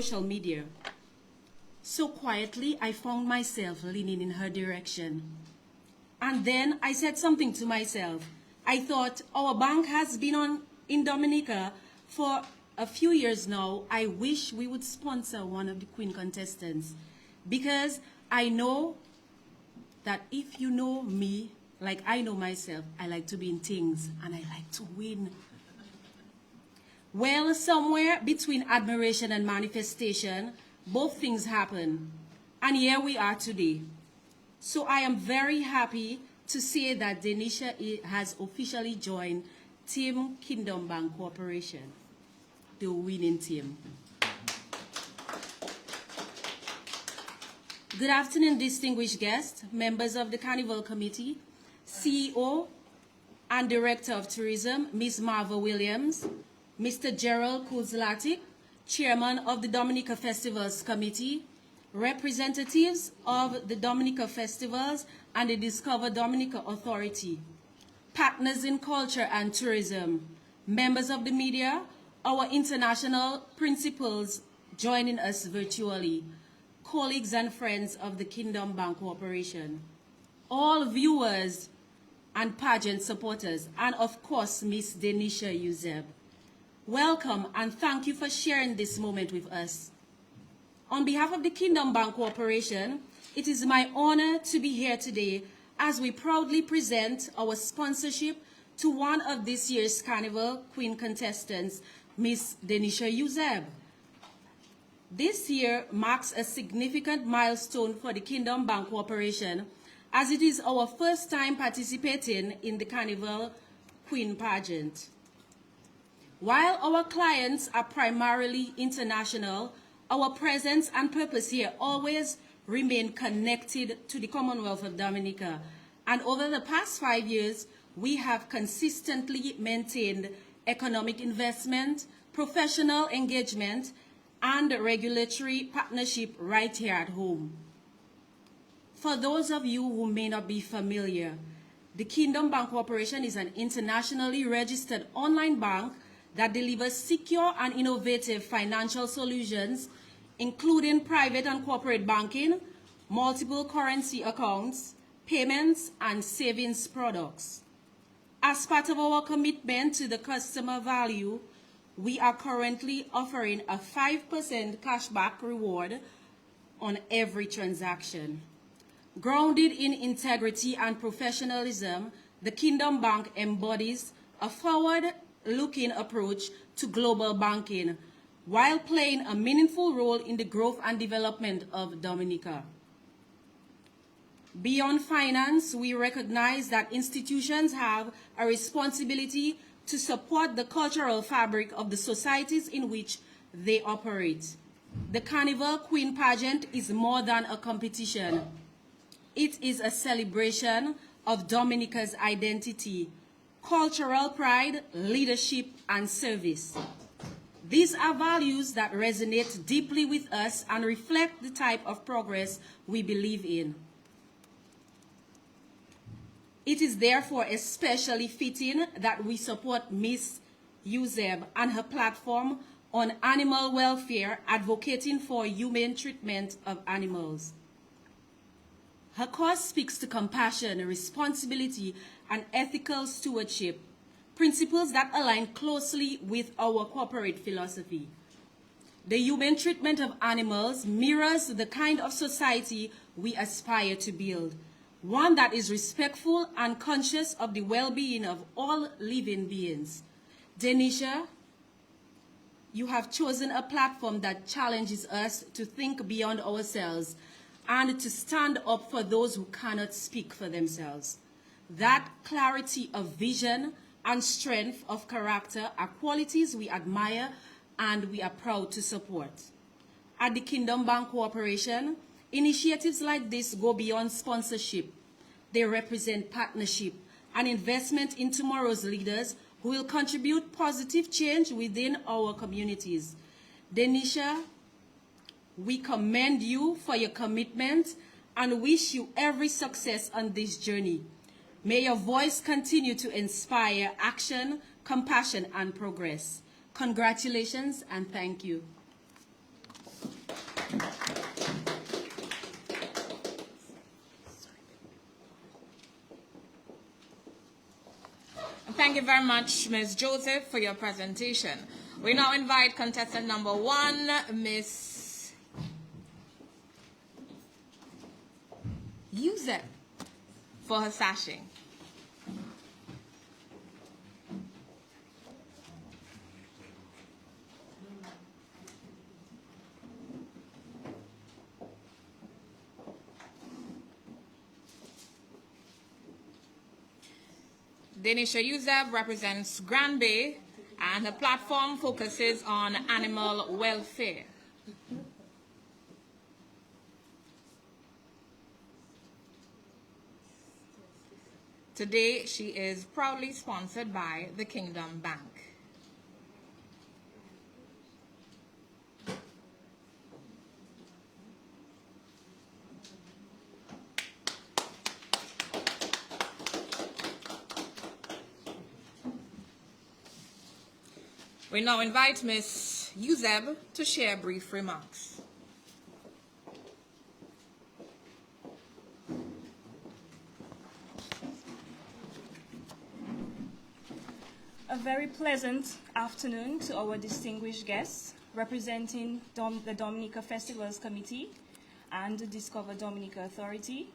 social media. So quietly, I found myself leaning in her direction. And then I said something to myself. I thought, our bank has been in Dominica for a few years now. I wish we would sponsor one of the Queen contestants, because I know that if you know me, like I know myself, I like to be in things and I like to win. Well, somewhere between admiration and manifestation, both things happen. And here we are today. So I am very happy to say that Denisha has officially joined Team Kingdom Bank Corporation, the winning team. Good afternoon, distinguished guests, members of the Carnival Committee, CEO and Director of Tourism, Ms. Marva Williams, Mr. Gerald Kuzlatik, Chairman of the Dominica Festivals Committee, representatives of the Dominica Festivals and the Discover Dominica Authority, partners in culture and tourism, members of the media, our international principals joining us virtually, colleagues and friends of the Kingdom Bank Corporation, all viewers and pageant supporters, and of course, Miss Denisha Yuzeb. Welcome and thank you for sharing this moment with us. On behalf of the Kingdom Bank Corporation, it is my honor to be here today as we proudly present our sponsorship to one of this year's Carnival Queen contestants, Miss Denisha Yuzeb. This year marks a significant milestone for the Kingdom Bank Corporation, as it is our first time participating in the Carnival Queen pageant. While our clients are primarily international, our presence and purpose here always remain connected to the Commonwealth of Dominica. And over the past 5 years, we have consistently maintained economic investment, professional engagement, and regulatory partnership right here at home. For those of you who may not be familiar, the Kingdom Bank Corporation is an internationally registered online bank that delivers secure and innovative financial solutions, including private and corporate banking, multiple currency accounts, payments, and savings products. As part of our commitment to the customer value, we are currently offering a 5% cashback reward on every transaction. Grounded in integrity and professionalism, the Kingdom Bank embodies a forward-looking approach to global banking while playing a meaningful role in the growth and development of Dominica. Beyond finance, we recognize that institutions have a responsibility to support the cultural fabric of the societies in which they operate. The Carnival Queen pageant is more than a competition. It is a celebration of Dominica's identity, cultural pride, leadership, and service. These are values that resonate deeply with us and reflect the type of progress we believe in. It is therefore especially fitting that we support Ms. Yuzeb and her platform on animal welfare, advocating for humane treatment of animals. Her cause speaks to compassion, responsibility, and ethical stewardship, principles that align closely with our corporate philosophy. The humane treatment of animals mirrors the kind of society we aspire to build, one that is respectful and conscious of the well-being of all living beings. Denisha, you have chosen a platform that challenges us to think beyond ourselves and to stand up for those who cannot speak for themselves. That clarity of vision and strength of character are qualities we admire and we are proud to support. At the Kingdom Bank Corporation, initiatives like this go beyond sponsorship. They represent partnership and investment in tomorrow's leaders who will contribute positive change within our communities. Denisha, we commend you for your commitment and wish you every success on this journey. May your voice continue to inspire action, compassion, and progress. Congratulations and thank you. Thank you very much, Ms. Joseph, for your presentation. We now invite contestant number 1, Ms. Yusef, for her sashing. Denisha Yusef represents Grand Bay, and her platform focuses on animal welfare. Today, she is proudly sponsored by the Kingdom Bank. We now invite Ms. Yusef to share brief remarks. A very pleasant afternoon to our distinguished guests representing the Dominica Festivals Committee and the Discover Dominica Authority,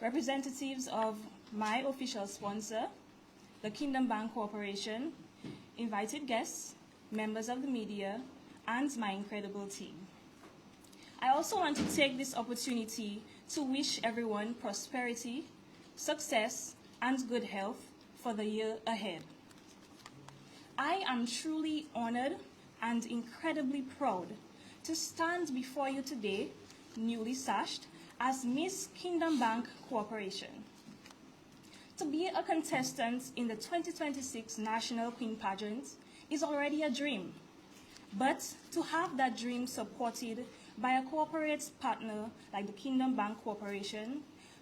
representatives of my official sponsor, the Kingdom Bank Corporation, invited guests, members of the media, and my incredible team. I also want to take this opportunity to wish everyone prosperity, success, and good health for the year ahead. I am truly honored and incredibly proud to stand before you today, newly sashed, as Miss Kingdom Bank Corporation. To be a contestant in the 2026 National Queen Pageant is already a dream, but to have that dream supported by a corporate partner like the Kingdom Bank Corporation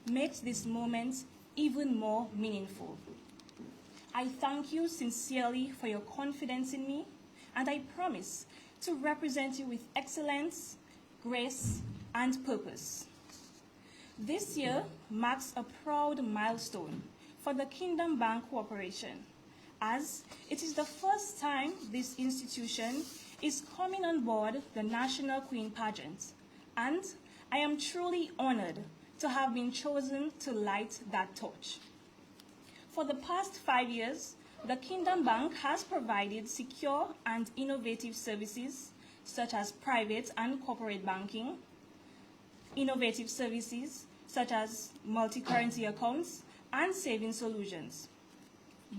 makes this moment even more meaningful. I thank you sincerely for your confidence in me, and I promise to represent you with excellence, grace, and purpose. This year marks a proud milestone for the Kingdom Bank Corporation, as it is the first time this institution is coming on board the National Queen Pageant, and I am truly honored to have been chosen to light that torch. For the past 5 years, the Kingdom Bank has provided secure and innovative services such as private and corporate banking, innovative services such as multi-currency accounts and saving solutions,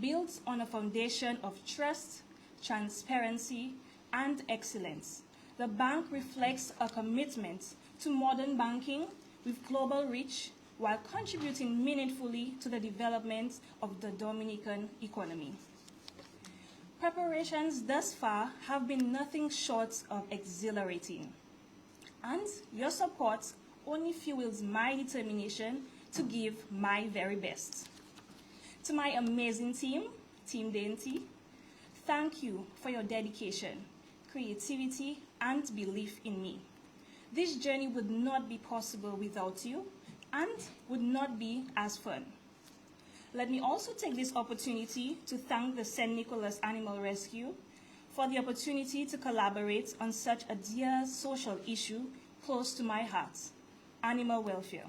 built on a foundation of trust, transparency, and excellence. The bank reflects a commitment to modern banking with global reach while contributing meaningfully to the development of the Dominican economy. Preparations thus far have been nothing short of exhilarating, and your support only fuels my determination to give my very best. To my amazing team, Team Dainty, thank you for your dedication, creativity, and belief in me. This journey would not be possible without you and would not be as fun. Let me also take this opportunity to thank the St. Nicholas Animal Rescue for the opportunity to collaborate on such a dear social issue close to my heart, animal welfare.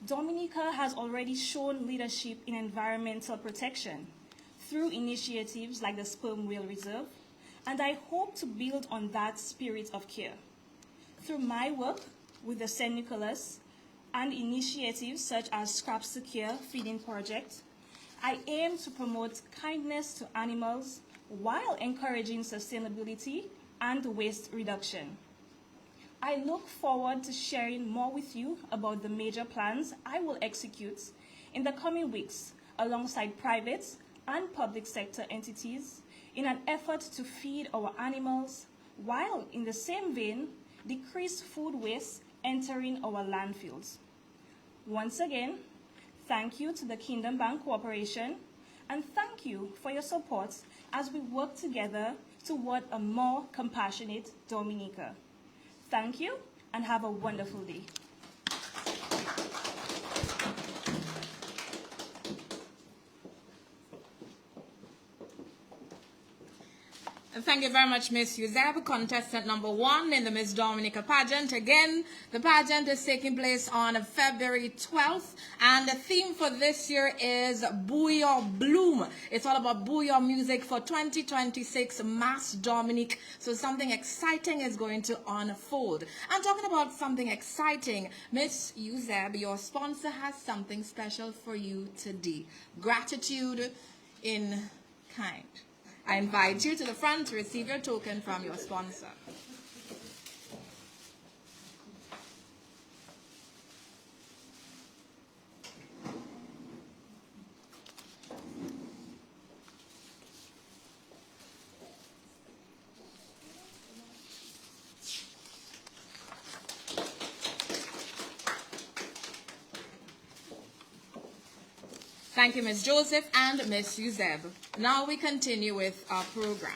Dominica has already shown leadership in environmental protection through initiatives like the Sperm Whale Reserve, and I hope to build on that spirit of care. Through my work with the St. Nicholas and initiatives such as Scraps to Care feeding project, I aim to promote kindness to animals while encouraging sustainability and waste reduction. I look forward to sharing more with you about the major plans I will execute in the coming weeks alongside private and public sector entities in an effort to feed our animals while, in the same vein, decrease food waste entering our landfills. Once again, thank you to the Kingdom Bank Corporation, and thank you for your support as we work together toward a more compassionate Dominica. Thank you, and have a wonderful day. Thank you very much, Miss Uzeb, contestant number 1 in the Miss Dominica pageant. Again, the pageant is taking place on February 12th, and the theme for this year is Booyah Bloom. It's all about Booyah music for 2026 Mass Dominic. So something exciting is going to unfold. And talking about something exciting, Miss Uzeb, your sponsor has something special for you today. Gratitude in kind. I invite you to the front to receive your token from your sponsor. Thank you, Ms. Joseph and Ms. Uzeb. Now we continue with our program.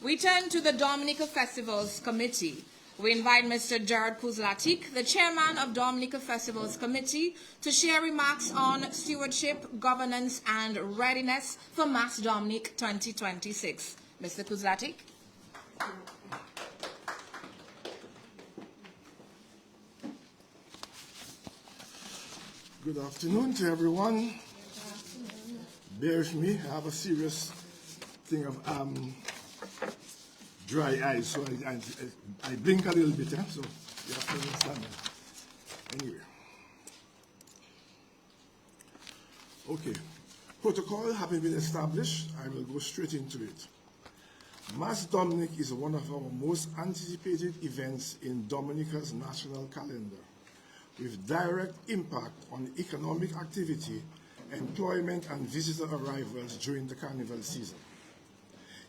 We turn to the Dominica Festivals Committee. We invite Mr. Gerald Kuzlatik, the chairman of Dominica Festivals Committee, to share remarks on stewardship, governance, and readiness for Mass Dominic 2026. Mr. Kuzlatik. Good afternoon to everyone. Bear with me, I have a serious thing of dry eyes, so I blink a little bit, so you have to understand that. Anyway. Okay, protocol having been established, I will go straight into it. Mass Dominic is one of our most anticipated events in Dominica's national calendar, with direct impact on economic activity, employment, and visitor arrivals during the Carnival season.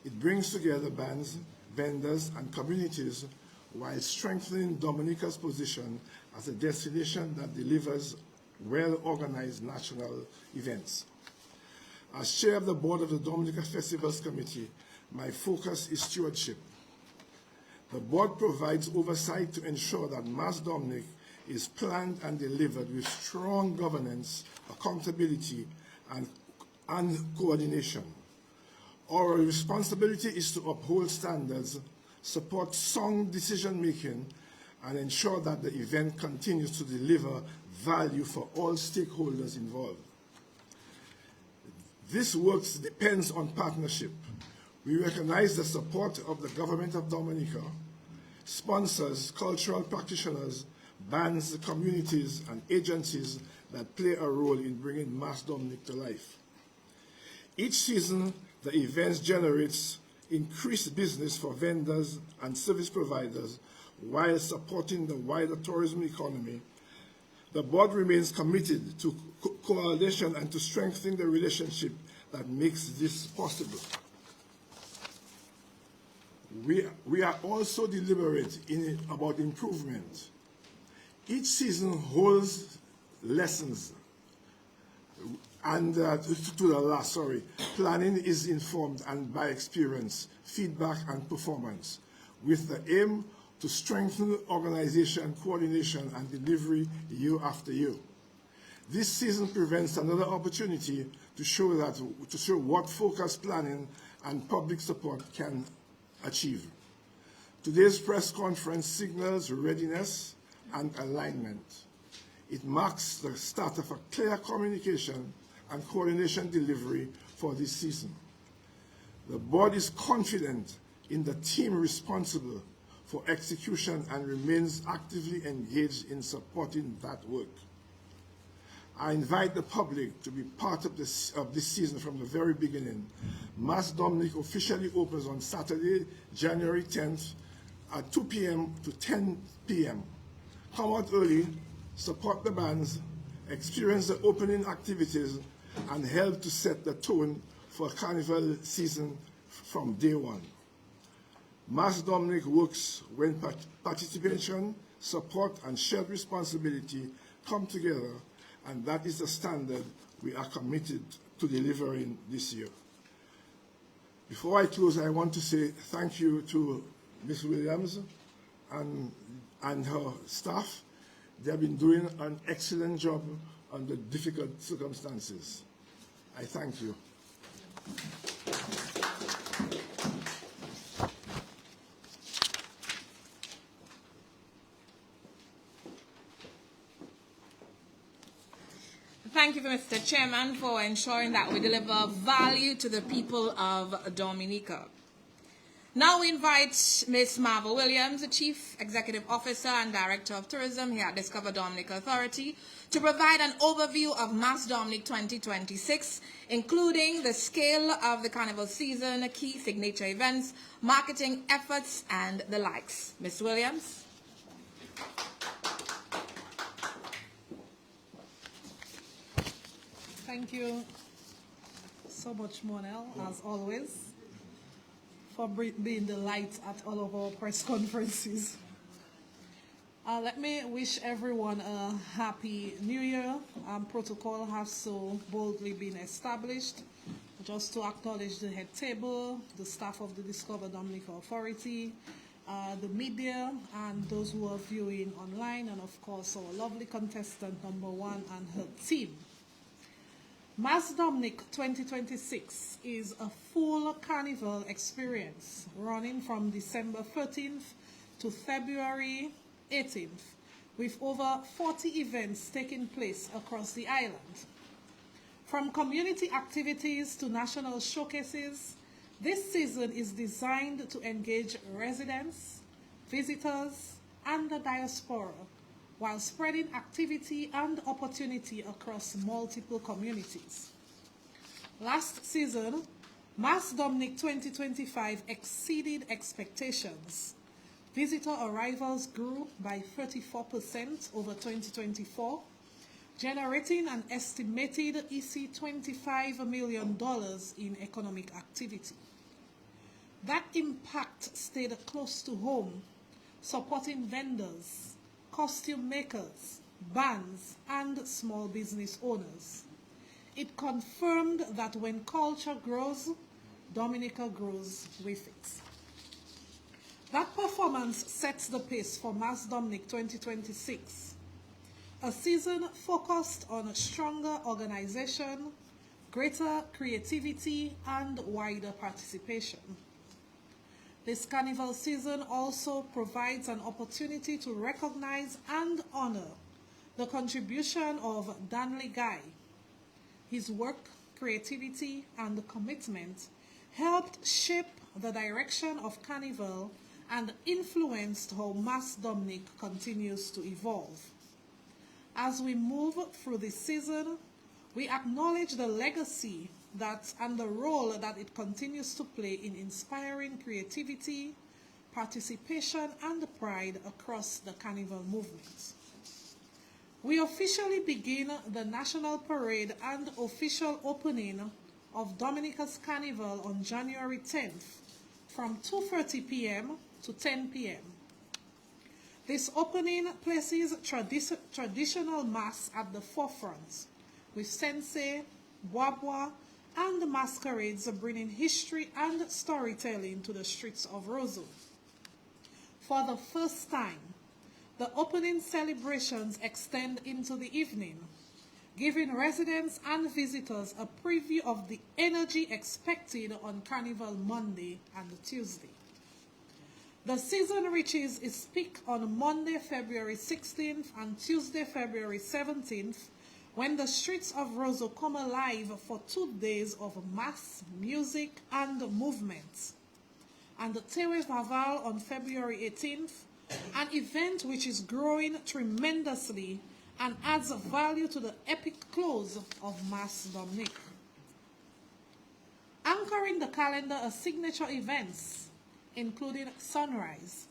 It brings together bands, vendors, and communities while strengthening Dominica's position as a destination that delivers well-organized national events. As chair of the board of the Dominica Festivals Committee, my focus is stewardship. The board provides oversight to ensure that Mass Dominic is planned and delivered with strong governance, accountability, and coordination. Our responsibility is to uphold standards, support sound decision-making, and ensure that the event continues to deliver value for all stakeholders involved. This work depends on partnership. We recognize the support of the Government of Dominica, sponsors, cultural practitioners, bands, communities, and agencies that play a role in bringing Mass Dominic to life. Each season, the event generates increased business for vendors and service providers while supporting the wider tourism economy. The board remains committed to coalition and to strengthening the relationship that makes this possible. We are also deliberate about improvement. Each season holds lessons, and planning is informed and by experience, feedback, and performance, with the aim to strengthen organization, coordination, and delivery year after year. This season presents another opportunity to show what focused planning and public support can achieve. Today's press conference signals readiness and alignment. It marks the start of a clear communication and coordination delivery for this season. The board is confident in the team responsible for execution and remains actively engaged in supporting that work. I invite the public to be part of this season from the very beginning. Mass Dominic officially opens on Saturday, January 10th at 2 p.m. to 10 p.m. Come out early, support the bands, experience the opening activities, and help to set the tone for Carnival season from day one. Mass Dominic works when participation, support, and shared responsibility come together, and that is the standard we are committed to delivering this year. Before I close, I want to say thank you to Ms. Williams and her staff. They have been doing an excellent job under difficult circumstances. I thank you. Thank you, Mr. Chairman, for ensuring that we deliver value to the people of Dominica. Now we invite Ms. Marva Williams, the Chief Executive Officer and Director of Tourism here at Discover Dominic Authority, to provide an overview of Mass Dominic 2026, including the scale of the Carnival season, key signature events, marketing efforts, and the likes. Ms. Williams. Thank you so much, Monel, as always, for being the light at all of our press conferences. Let me wish everyone a happy new year. Protocol has so boldly been established. Just to acknowledge the head table, the staff of the Discover Dominic Authority, the media, and those who are viewing online, and of course our lovely contestant number 1 and her team. Mass Dominic 2026 is a full carnival experience running from December 13th to February 18th, with over 40 events taking place across the island. From community activities to national showcases, this season is designed to engage residents, visitors, and the diaspora, while spreading activity and opportunity across multiple communities. Last season, Mass Dominic 2025 exceeded expectations. Visitor arrivals grew by 34% over 2024, generating an estimated EC $25 million in economic activity. That impact stayed close to home, supporting vendors, costume makers, bands, and small business owners. It confirmed that when culture grows, Dominica grows with it. That performance sets the pace for Mass Dominic 2026, a season focused on stronger organization, greater creativity, and wider participation. This Carnival season also provides an opportunity to recognize and honor the contribution of Danley Guy. His work, creativity, and commitment helped shape the direction of Carnival and influenced how Mass Dominic continues to evolve. As we move through this season, we acknowledge the legacy and the role that it continues to play in inspiring creativity, participation, and pride across the Carnival movement. We officially begin the National Parade and official opening of Dominica's Carnival on January 10th from 2:30 p.m. to 10 p.m. This opening places traditional mass at the forefront, with sensei, bwabwa, and masquerades bringing history and storytelling to the streets of Roseau. For the first time, the opening celebrations extend into the evening, giving residents and visitors a preview of the energy expected on Carnival Monday and Tuesday. The season reaches its peak on Monday, February 16th and Tuesday, February 17th, when the streets of Roseau come alive for 2 days of mass, music, and movement. And the Tewe Vaval on February 18th, an event which is growing tremendously and adds value to the epic close of Mass Dominic. Anchoring the calendar are signature events, including Sunrise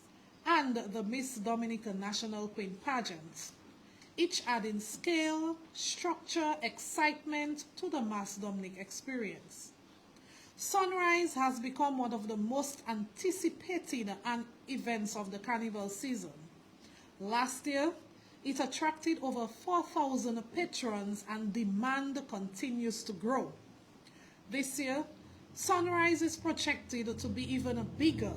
and the Miss Dominica National Queen Pageant, each adding scale, structure, excitement to the Mass Dominic experience. Sunrise has become one of the most anticipated events of the Carnival season. Last year, it attracted over 4,000 patrons and demand continues to grow. This year, Sunrise is projected to be even bigger,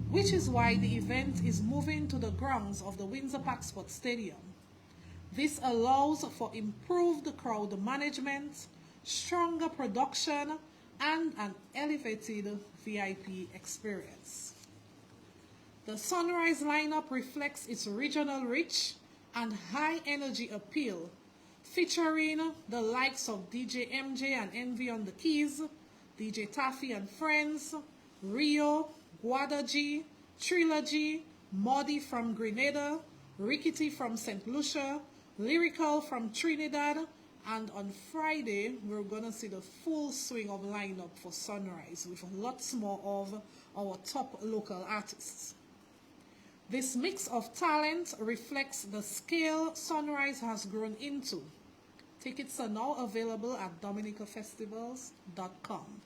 which is why the event is moving to the grounds of the Windsor Park Sports Stadium. This allows for improved crowd management, stronger production, and an elevated VIP experience. The Sunrise lineup reflects its regional reach and high energy appeal, featuring the likes of DJ MJ and Envy on the keys, DJ Taffy and Friends, Rio, Guada G, Trilogy, Modi from Grenada, Rickety from St. Lucia, Lyrical from Trinidad, and on Friday, we're going to see the full swing of lineup for Sunrise with lots more of our top local artists. This mix of talent reflects the scale Sunrise has grown into. Tickets are now available at dominicafestivals.com.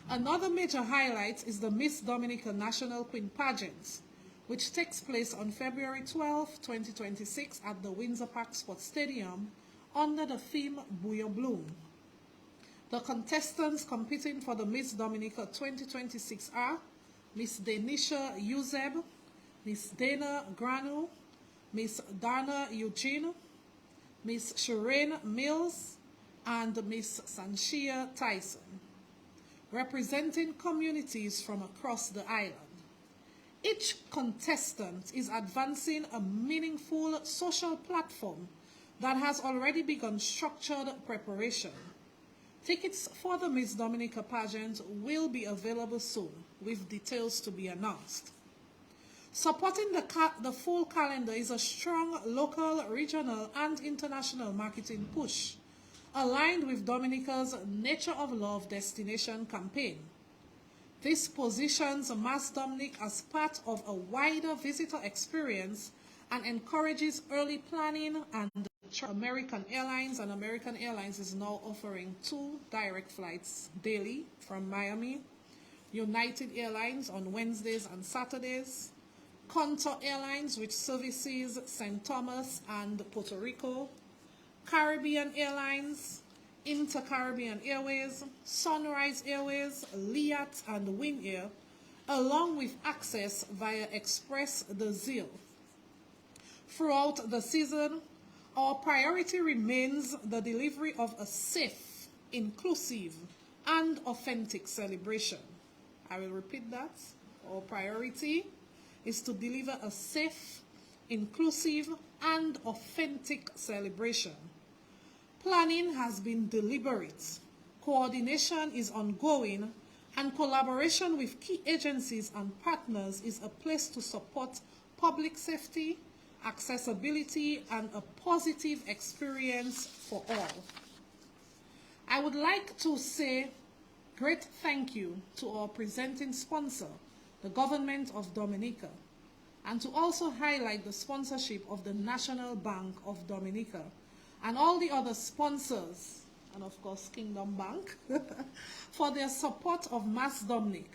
Another major highlight is the Miss Dominica National Queen Pageant, which takes place on February 12, 2026 at the Windsor Park Sports Stadium under the theme Buyo Bloom. The contestants competing for the Miss Dominica 2026 are Miss Denisha Uzeb, Miss Dana Granu, Miss Dana Eugene, Miss Shireen Mills, and Miss Sanshia Tyson, representing communities from across the island. Each contestant is advancing a meaningful social platform that has already begun structured preparation. Tickets for the Miss Dominica pageant will be available soon, with details to be announced. Supporting the full calendar is a strong local, regional, and international marketing push, aligned with Dominica's Nature of Love destination campaign. This positions Mas Domnik as part of a wider visitor experience and encourages early planning. And American Airlines is now offering 2 direct flights daily from Miami, United Airlines on Wednesdays and Saturdays, Contour Airlines, which services St. Thomas and Puerto Rico, Caribbean Airlines, Inter-Caribbean Airways, Sunrise Airways, Liat, and Wing Air, along with access via Express de Zille. Throughout the season, our priority remains the delivery of a safe, inclusive, and authentic celebration. I will repeat that. Our priority is to deliver a safe, inclusive, and authentic celebration. Planning has been deliberate, coordination is ongoing, and collaboration with key agencies and partners is a place to support public safety, accessibility, and a positive experience for all. I would like to say great thank you to our presenting sponsor, the Government of Dominica, and to also highlight the sponsorship of the National Bank of Dominica and all the other sponsors, and of course Kingdom Bank, for their support of Mas Domnik.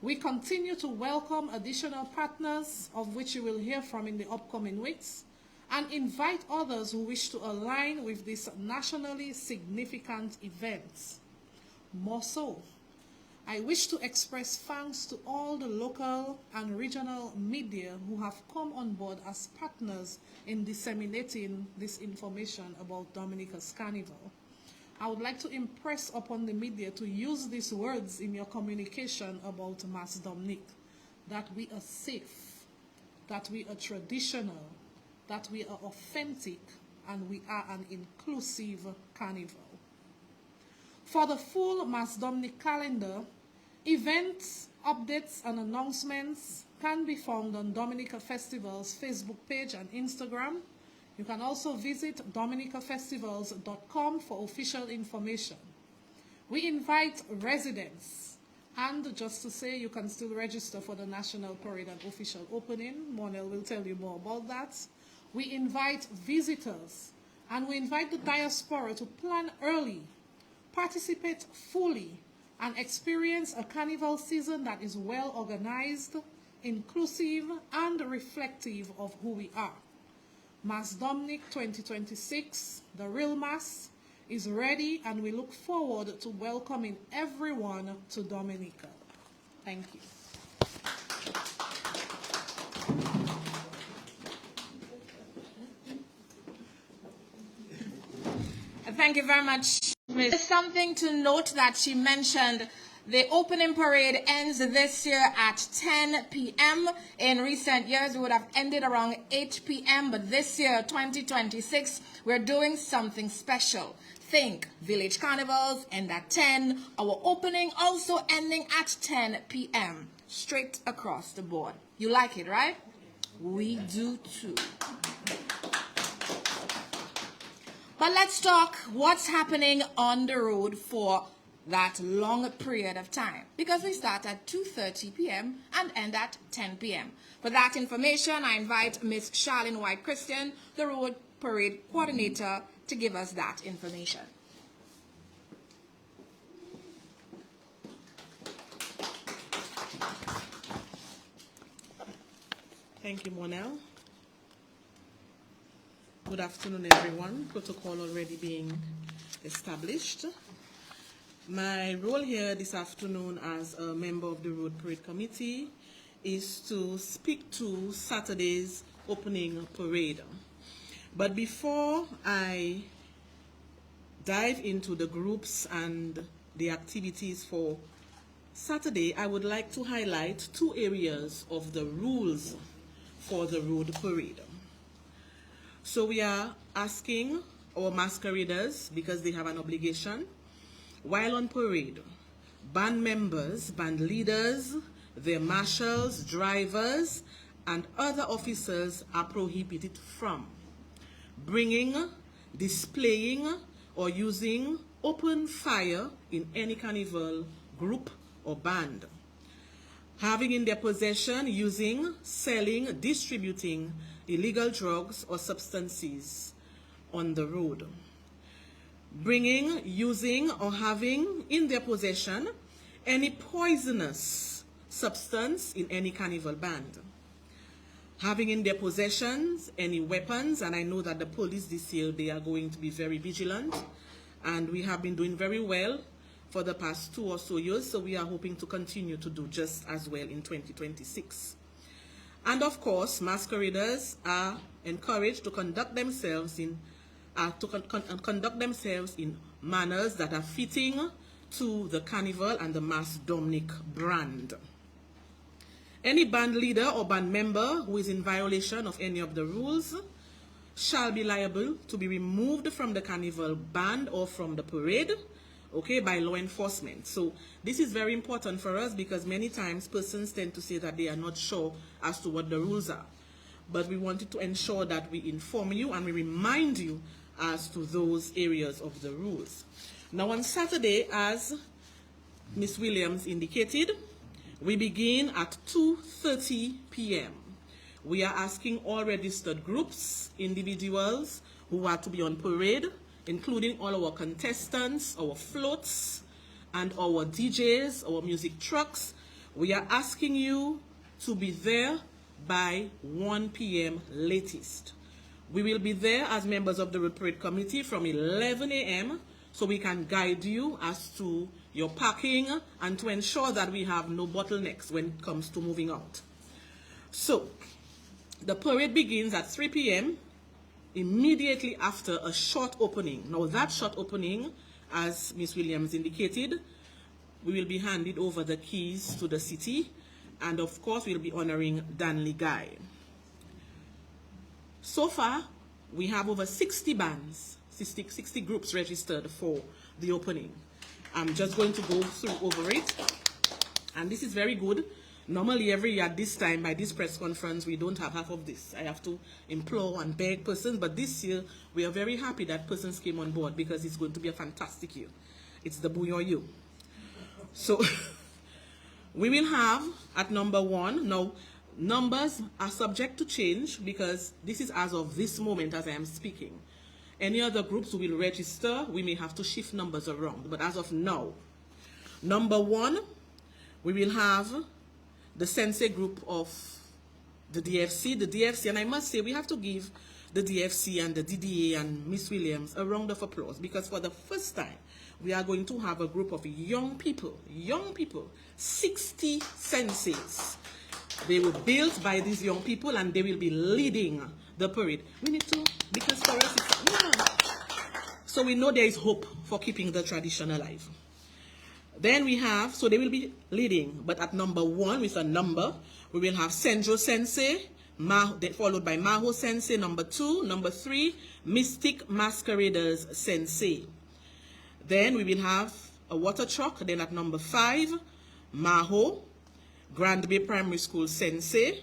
We continue to welcome additional partners, of which you will hear from in the upcoming weeks, and invite others who wish to align with this nationally significant event. More so, I wish to express thanks to all the local and regional media who have come on board as partners in disseminating this information about Dominica's Carnival. I would like to impress upon the media to use these words in your communication about Mas Domnik, that we are safe, that we are traditional, that we are authentic, and we are an inclusive carnival. For the full Mas Domnik calendar, events, updates, and announcements can be found on Dominica Festival's Facebook page and Instagram. You can also visit dominicafestivals.com for official information. We invite residents, and just to say, you can still register for the National Parade and official opening. Monel will tell you more about that. We invite visitors, and we invite the diaspora to plan early, participate fully, and experience a carnival season that is well organized, inclusive, and reflective of who we are. Mas Domnik 2026, the real Mas, is ready, and we look forward to welcoming everyone to Dominica. Thank you. Thank you very much. There's something to note that she mentioned The opening parade ends this year at 10 p.m. In recent years, we would have ended around 8 p.m., but this year, 2026, we're doing something special. Think village carnivals end at 10, our opening also ending at 10 p.m. straight across the board. You like it, right? We do too. But let's talk what's happening on the road for that long period of time, because we start at 2:30 p.m. and end at 10 p.m. For that information, I invite Miss Charlene White Christian, the road parade coordinator, to give us that information. Thank you, Monel. Good afternoon, everyone. Protocol already being established. My role here this afternoon as a member of the Road Parade Committee is to speak to Saturday's opening parade. But before I dive into the groups and the activities for Saturday, I would like to highlight two areas of the rules for the road parade. So we are asking our masqueraders, because they have an obligation, while on parade, band members, band leaders, their marshals, drivers, and other officers are prohibited from bringing, displaying, or using open fire in any carnival group or band, having in their possession, using, selling, distributing illegal drugs or substances on the road, bringing, using, or having in their possession any poisonous substance in any carnival band, having in their possessions any weapons, and I know that the police this year, they are going to be very vigilant, and we have been doing very well for the past 2 or so years, so we are hoping to continue to do just as well in 2026. And of course, masqueraders are encouraged to conduct themselves in manners that are fitting to the Carnival and the Mass Domnik brand. Any band leader or band member who is in violation of any of the rules shall be liable to be removed from the Carnival band or from the parade, okay, by law enforcement. So this is very important for us, because many times persons tend to say that they are not sure as to what the rules are. But we wanted to ensure that we inform you and we remind you as to those areas of the rules. Now on Saturday, as Ms. Williams indicated, we begin at 2:30 p.m. We are asking all registered groups, individuals who are to be on parade, including all our contestants, our floats, and our DJs, our music trucks. We are asking you to be there by 1 p.m. latest. We will be there as members of the Road Parade Committee from 11 a.m. so we can guide you as to your parking and to ensure that we have no bottlenecks when it comes to moving out. So, the parade begins at 3 p.m. immediately after a short opening. Now that short opening, as Ms. Williams indicated, we will be handed over the keys to the city, and of course we'll be honoring Danley Guy. So far, we have over 60 bands, 60 groups registered for the opening. I'm just going to go through over it, and this is very good. Normally every year at this time, by this press conference, we don't have half of this. I have to implore and beg persons, but this year we are very happy that persons came on board, because it's going to be a fantastic year. It's the Bouillon you. So we will have at number 1, now numbers are subject to change because this is as of this moment as I am speaking. Any other groups who will register, we may have to shift numbers around, but as of now, number 1, we will have the Sensei group of the DFC, and I must say we have to give the DFC and the DDA and Miss Williams a round of applause, because for the first time we are going to have a group of young people, 60 senseis. They were built by these young people and they will be leading the parade. We need to, because for us it's, yeah. So we know there is hope for keeping the tradition alive. Then we have, so they will be leading, but at number 1 with a number, we will have Senjo Sensei, followed by Maho Sensei, number 2, number 3, Mystic Masqueraders Sensei. Then we will have a water truck, then at number 5, Maho, Grand Bay Primary School Sensei,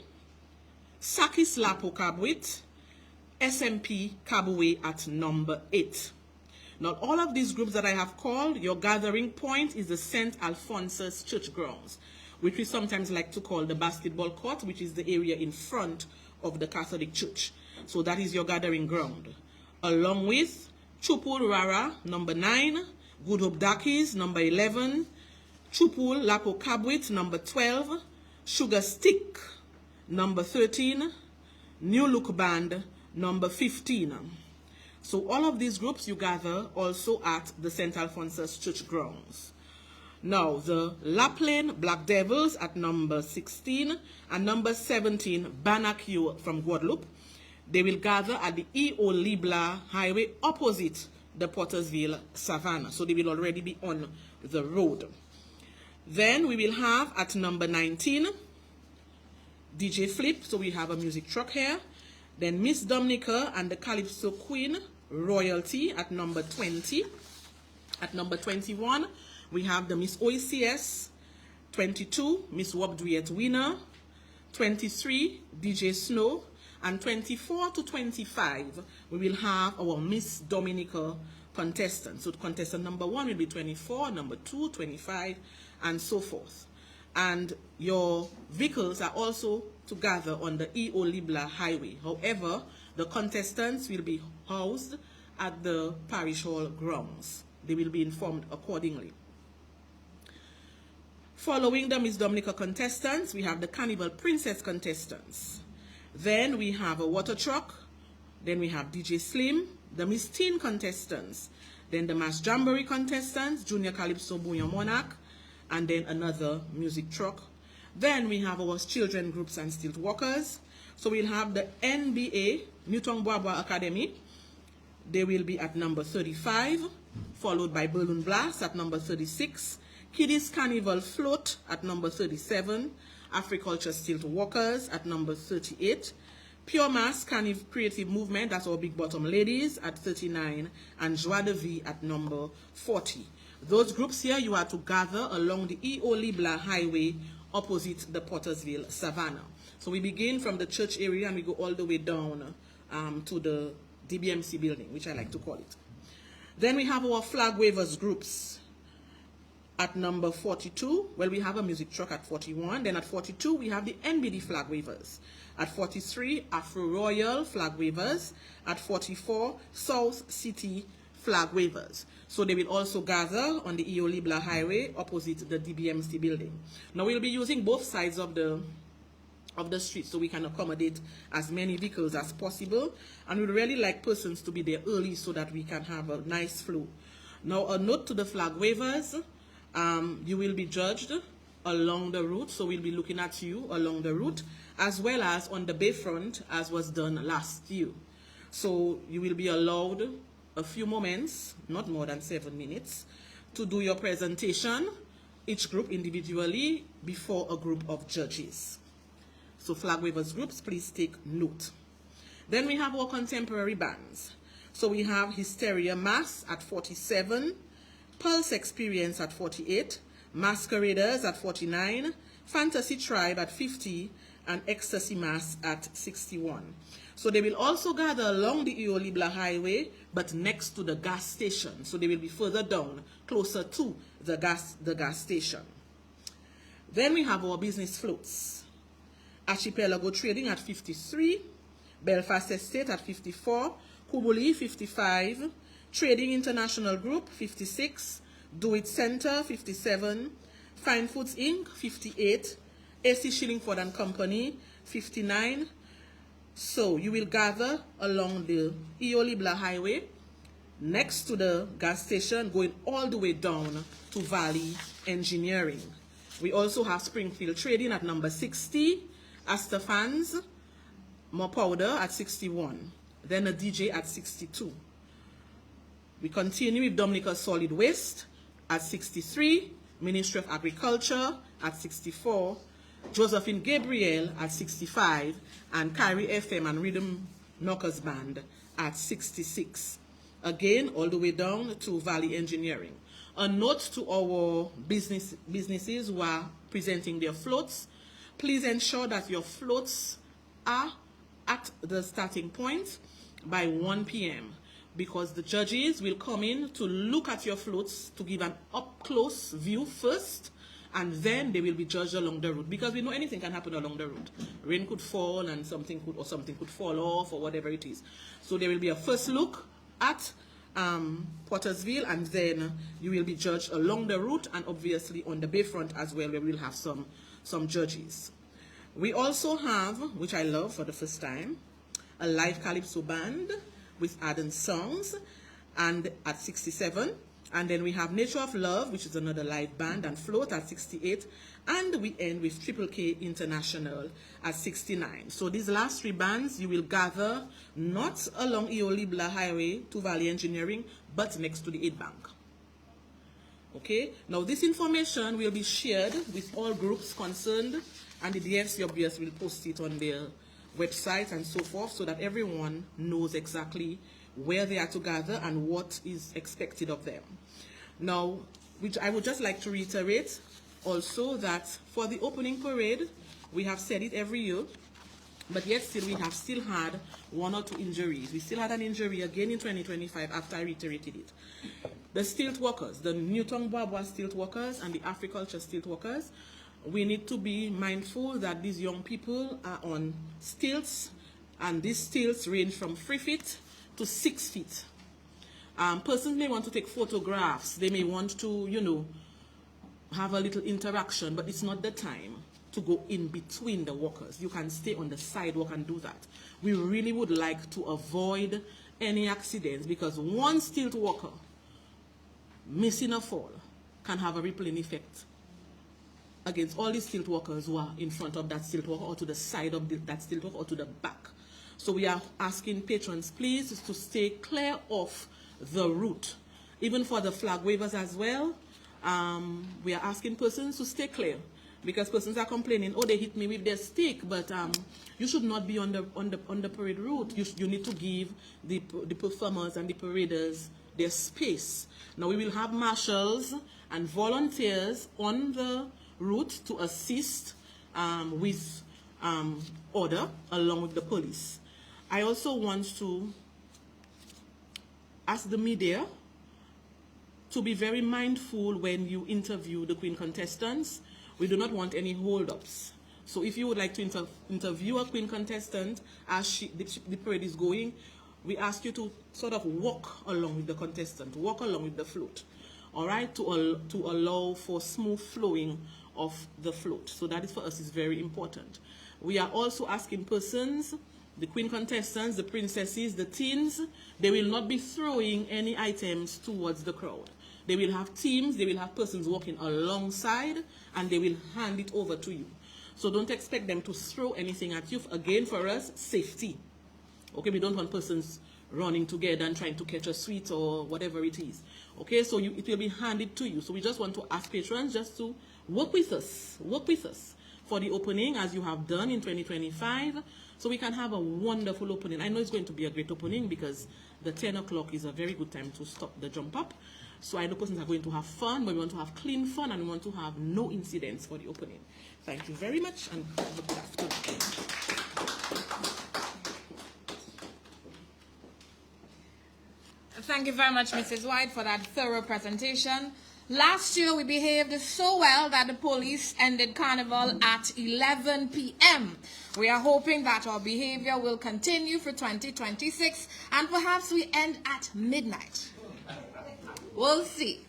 Sakis Lapo Kabwit, SMP Kabwe at number 8. Now, all of these groups that I have called, your gathering point is the St. Alphonsus Church grounds, which we sometimes like to call the basketball court, which is the area in front of the Catholic Church. So that is your gathering ground. Along with Chupul Rara, number 9, Good Hope Dakis, number 11, Chupul Lapo Kabwit, number 12, Sugar Stick, number 13, New Look Band, number 15. So all of these groups you gather also at the St. Alphonsus Church grounds. Now, the La Plaine Black Devils at number 16 and number 17, Banacue from Guadeloupe. They will gather at the E.O. Libla Highway opposite the Pottersville Savannah. So they will already be on the road. Then we will have at number 19, DJ Flip. So we have a music truck here. Then Miss Dominica and the Calypso Queen Royalty at number 20. At number 21, we have the Miss OECS. 22, Miss Wop Duet Winner. 23, DJ Snow. And 24 to 25, we will have our Miss Dominica contestant. So contestant number 1 will be 24, number 2, 25, and so forth. And your vehicles are also to gather on the E.O. Libla Highway. However, the contestants will be housed at the parish hall grounds. They will be informed accordingly. Following the Miss Dominica contestants, we have the Carnival Princess contestants. Then we have a water truck. Then we have DJ Slim, the Miss Teen contestants. Then the Mass Jamboree contestants, Junior Calypso Bouillon Monarch, and then another music truck. Then we have our children groups and stilt walkers. So we'll have the NBA, Newton Bois Academy. They will be at number 35, followed by Balloon Blast at number 36, Kiddies Carnival Float at number 37, Africulture Stilt Walkers at number 38, Pure Mass Creative Movement, that's our big bottom ladies, at 39, and Joie de Vie at number 40. Those groups here you are to gather along the E.O. Libla Highway opposite the Pottersville Savannah. So we begin from the church area and we go all the way down to the DBMC building, which I like to call it. Then we have our flag wavers groups. At number 42, well, we have a music truck at 41. Then at 42, we have the NBD flag wavers. At 43, Afro Royal flag wavers. At 44, South City flag wavers. So they will also gather on the E.O. Libla Highway opposite the DBMC building. Now we'll be using both sides of the street so we can accommodate as many vehicles as possible. And we'd really like persons to be there early so that we can have a nice flow. Now a note to the flag wavers. You will be judged along the route, so we'll be looking at you along the route, as well as on the bayfront, as was done last year. So you will be allowed a few moments, not more than 7 minutes, to do your presentation, each group individually, before a group of judges. So flag wavers groups, please take note. Then we have our contemporary bands. So we have Hysteria Mass at 47, Pulse Experience at 48, Masqueraders at 49, Fantasy Tribe at 50, and Ecstasy Mass at 61. So they will also gather along the E.O. Libla Highway, but next to the gas station. So they will be further down, closer to the gas station. Then we have our business floats. Archipelago Trading at 53, Belfast Estate at 54, Kubuli 55, Trading International Group 56, Do It Center 57, Fine Foods Inc. 58, AC Shillingford and Company 59. So you will gather along the E.O. Libla Highway next to the gas station, going all the way down to Valley Engineering. We also have Springfield Trading at number 60, Astor Fans, More Powder at 61, then a DJ at 62. We continue with Dominica Solid Waste at 63, Ministry of Agriculture at 64, Josephine Gabriel at 65, and Carrie FM and Rhythm Knockers Band at 66. Again, all the way down to Valley Engineering. A note to our businesses who are presenting their floats. Please ensure that your floats are at the starting point by 1 p.m. because the judges will come in to look at your floats to give an up-close view first, and then they will be judged along the route, because we know anything can happen along the route. Rain could fall and something could fall off or whatever it is. So there will be a first look at Pottersville, and then you will be judged along the route, and obviously on the bayfront as well, where we'll have some judges. We also have, which I love for the first time, a live calypso band with Aden songs, and at 67. And then we have Nature of Love, which is another live band and float at 68. And we end with Triple K International at 69. So these last three bands, you will gather not along Iolibla Highway to Valley Engineering, but next to the 8 Bank. Okay, now this information will be shared with all groups concerned, and the DFCWS will post it on their website and so forth, so that everyone knows exactly where they are to gather and what is expected of them. Now, which I would just like to reiterate also that for the opening parade, we have said it every year, but yet still we have still had 1 or 2 injuries. We still had an injury again in 2025 after I reiterated it. The stilt walkers, the Newton Babwa stilt walkers and the Africulture stilt walkers, we need to be mindful that these young people are on stilts, and these stilts range from 3 feet to 6 feet. Persons may want to take photographs. They may want to, you know, have a little interaction, but it's not the time to go in between the walkers. You can stay on the sidewalk and do that. We really would like to avoid any accidents, because one stilt walker missing a fall can have a rippling effect against all the stilt walkers who are in front of that stilt walker, or to the side of that stilt walker, or to the back. So we are asking patrons, please, to stay clear of the route. Even for the flag wavers as well, we are asking persons to stay clear, because persons are complaining, oh, they hit me with their stick, but you should not be on the parade route. You need to give the performers and the paraders their space. Now we will have marshals and volunteers on the route to assist with order along with the police. I also want to ask the media to be very mindful when you interview the Queen contestants. We do not want any hold-ups. So if you would like to interview a Queen contestant as the parade is going, we ask you to sort of walk along with the contestant, walk along with the float, all right, to allow for smooth flowing of the float. So that is, for us, is very important. We are also asking persons, the Queen contestants, the princesses, the teens, they will not be throwing any items towards the crowd. They will have teams, they will have persons walking alongside, and they will hand it over to you. So don't expect them to throw anything at you. Again, for us, safety. Okay, we don't want persons running together and trying to catch a sweet or whatever it is. Okay, so it will be handed to you. So we just want to ask patrons just to work with us for the opening, as you have done in 2025, so we can have a wonderful opening. I know it's going to be a great opening, because the 10 o'clock is a very good time to stop the jump up. So I know persons are going to have fun, but we want to have clean fun, and we want to have no incidents for the opening. Thank you very much, and have a good afternoon. Thank you very much, Mrs. White, for that thorough presentation. Last year, we behaved so well that the police ended Carnival at 11 p.m. We are hoping that our behavior will continue for 2026, and perhaps we end at midnight. We'll see.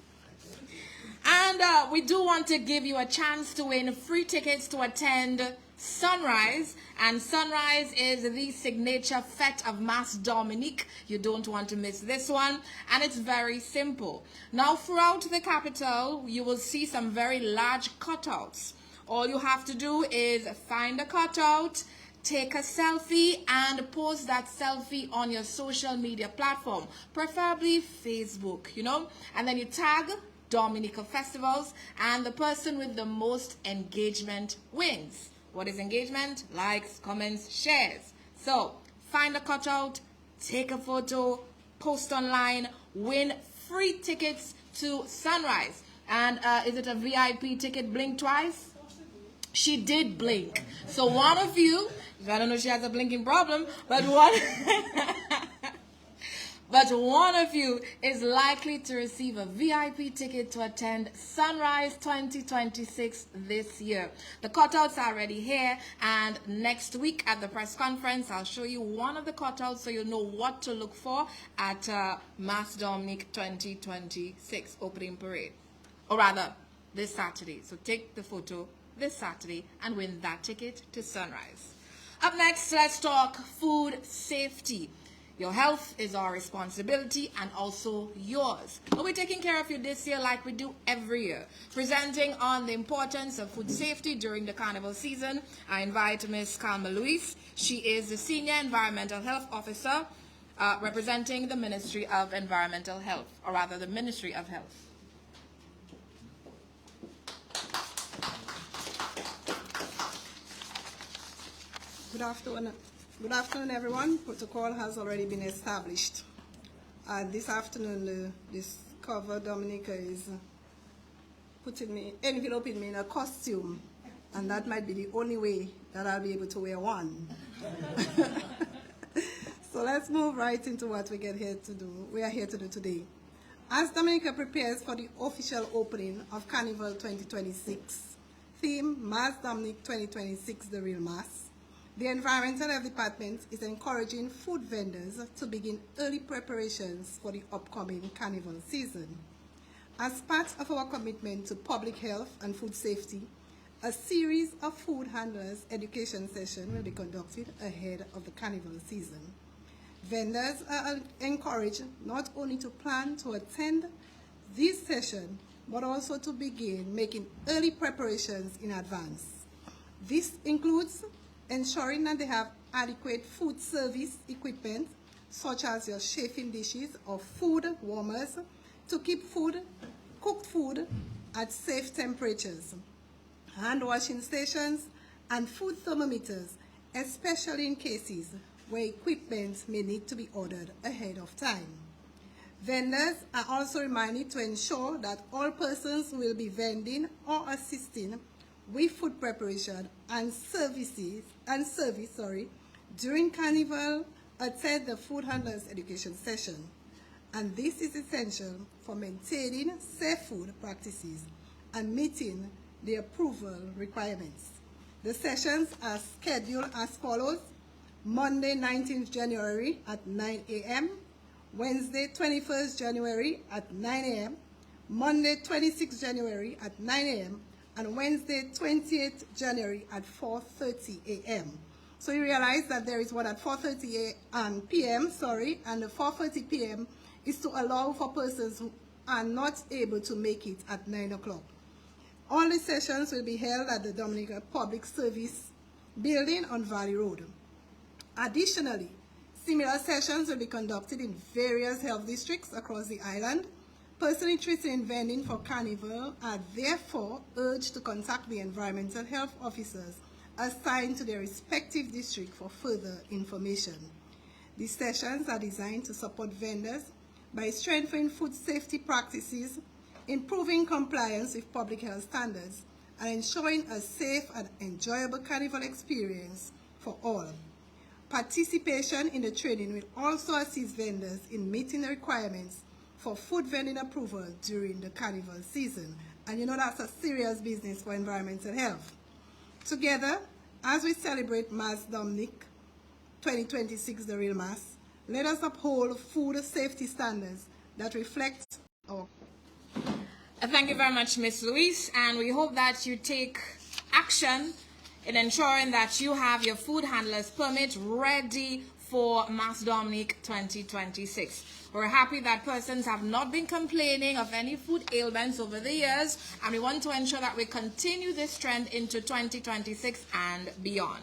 And we do want to give you a chance to win free tickets to attend Sunrise, and Sunrise is the signature fete of Mas Domnik. You don't want to miss this one, and it's very simple. Now, throughout the capital, you will see some very large cutouts. All you have to do is find a cutout, take a selfie, and post that selfie on your social media platform, preferably Facebook, you know, and then you tag Dominica festivals, and the person with the most engagement wins. What is engagement? Likes, comments, shares. So find a cutout, take a photo, post online, win free tickets to Sunrise. And is it a VIP ticket? Blink twice? She did blink. So one of you, I don't know if she has a blinking problem, but one of you is likely to receive a VIP ticket to attend Sunrise 2026 this year. The cutouts are already here, and next week at the press conference, I'll show you one of the cutouts so you'll know what to look for at Mass Domnik 2026 opening parade. Or rather, this Saturday. So take the photo this Saturday and win that ticket to Sunrise. Up next, let's talk food safety. Your health is our responsibility and also yours. But we're taking care of you this year like we do every year. Presenting on the importance of food safety during the Carnival season, I invite Ms. Carmen Luis. She is the Senior Environmental Health Officer representing the Ministry of Environmental Health, or rather the Ministry of Health. Good afternoon, everyone. Protocol has already been established. This afternoon, this cover, Dominica is enveloping me in a costume, and that might be the only way that I'll be able to wear one. So let's move right into what we are here to do today. As Dominica prepares for the official opening of Carnival 2026, theme Mass Domnik 2026, the real Mass, the Environmental Health Department is encouraging food vendors to begin early preparations for the upcoming Carnival season. As part of our commitment to public health and food safety, a series of food handlers education sessions will be conducted ahead of the Carnival season. Vendors are encouraged not only to plan to attend this session, but also to begin making early preparations in advance. This includes ensuring that they have adequate food service equipment, such as your chafing dishes or food warmers, to keep cooked food at safe temperatures, hand washing stations, and food thermometers, especially in cases where equipment may need to be ordered ahead of time. Vendors are also reminded to ensure that all persons who will be vending or assisting with food preparation and service during Carnival attend the food handlers education session, and this is essential for maintaining safe food practices and meeting the approval requirements. The sessions are scheduled as follows: Monday 19th January at 9 a.m., Wednesday 21st January at 9 a.m., Monday 26th January at 9 a.m., and Wednesday, 28th January at 4:30 a.m. So you realize that there is one at 4:30 p.m., and the 4:30 p.m. is to allow for persons who are not able to make it at 9 o'clock. All the sessions will be held at the Dominica Public Service Building on Valley Road. Additionally, similar sessions will be conducted in various health districts across the island. Persons interested in vending for Carnival are therefore urged to contact the environmental health officers assigned to their respective district for further information. These sessions are designed to support vendors by strengthening food safety practices, improving compliance with public health standards, and ensuring a safe and enjoyable Carnival experience for all. Participation in the training will also assist vendors in meeting the requirements for food vending approval during the Carnival season. And you know that's a serious business for environmental health. Together, as we celebrate Mass Domnik 2026, the real Mass, let us uphold food safety standards that reflect our... Thank you very much, Ms. Louise, and we hope that you take action in ensuring that you have your food handler's permit ready for Mass Domnik 2026. We're happy that persons have not been complaining of any food ailments over the years, and we want to ensure that we continue this trend into 2026 and beyond.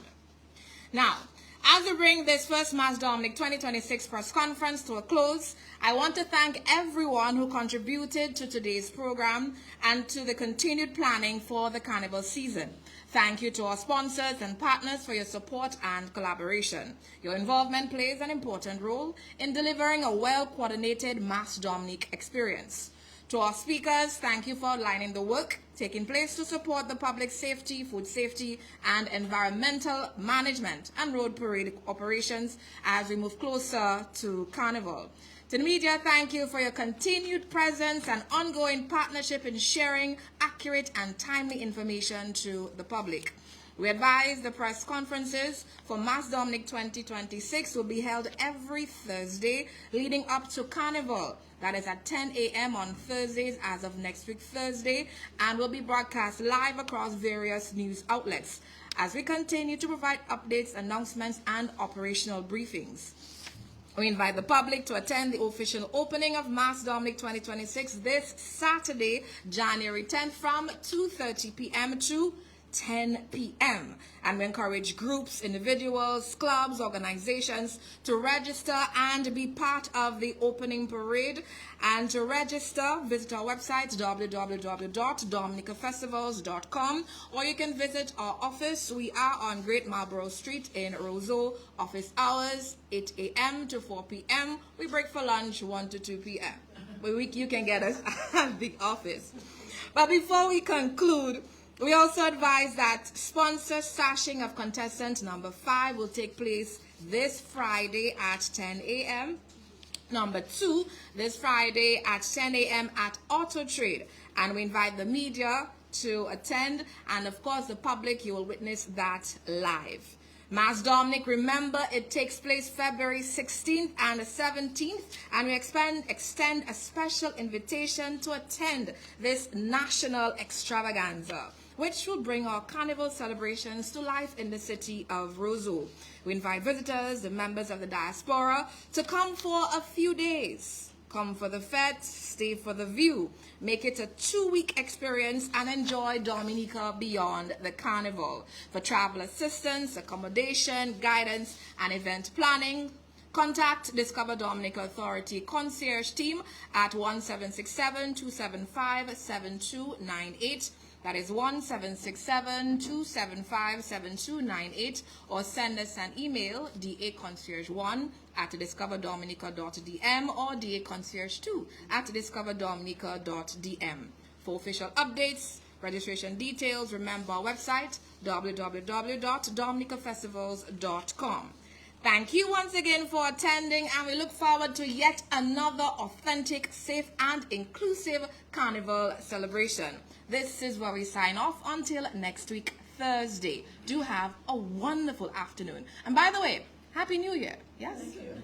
Now, As we bring this first Mas Domnik 2026 press conference to a close, I want to thank everyone who contributed to today's program and to the continued planning for the Carnival season. Thank you to our sponsors and partners for your support and collaboration. Your involvement plays an important role in delivering a well-coordinated Mas Domnik experience. To our speakers, thank you for outlining the work taking place to support the public safety, food safety, and environmental management and road parade operations as we move closer to Carnival. To the media, thank you for your continued presence and ongoing partnership in sharing accurate and timely information to the public. We advise the press conferences for Mas Domnik 2026 will be held every Thursday leading up to Carnival. That is at 10 a.m. on Thursdays as of next week Thursday, and will be broadcast live across various news outlets as we continue to provide updates, announcements, and operational briefings. We invite the public to attend the official opening of Mas Domnik 2026 this Saturday, January 10th from 2:30 p.m. to 10 p.m. And we encourage groups, individuals, clubs, organizations to register and be part of the opening parade. And to register, visit our website www.domnicafestivals.com, or you can visit our office. We are on Great Marlborough Street in Roseau. Office hours 8 a.m. to 4 p.m. We break for lunch 1 to 2 p.m. You can get us at the office. But before we conclude, we also advise that sponsor sashing of contestant number 5 will take place this Friday at 10 a.m. Number 2, this Friday at 10 a.m. at Auto Trade. And we invite the media to attend, and of course the public, you will witness that live. Mas Domnik, remember, it takes place February 16th and 17th, and we extend a special invitation to attend this national extravaganza, which will bring our carnival celebrations to life in the city of Roseau. We invite visitors, the members of the diaspora, to come for a few days. Come for the fete, stay for the view. Make it a 2-week experience and enjoy Dominica beyond the carnival. For travel assistance, accommodation, guidance, and event planning, contact Discover Dominica Authority Concierge Team at 1767-275-7298. That is 1767-275-7298, or send us an email, daconcierge1@discoverdominica.dm or daconcierge2@discoverdominica.dm. For official updates, registration details, remember our website, www.dominicafestivals.com. Thank you once again for attending, and we look forward to yet another authentic, safe, and inclusive carnival celebration. This is where we sign off until next week, Thursday. Do have a wonderful afternoon. And by the way, Happy New Year. Yes? Thank you.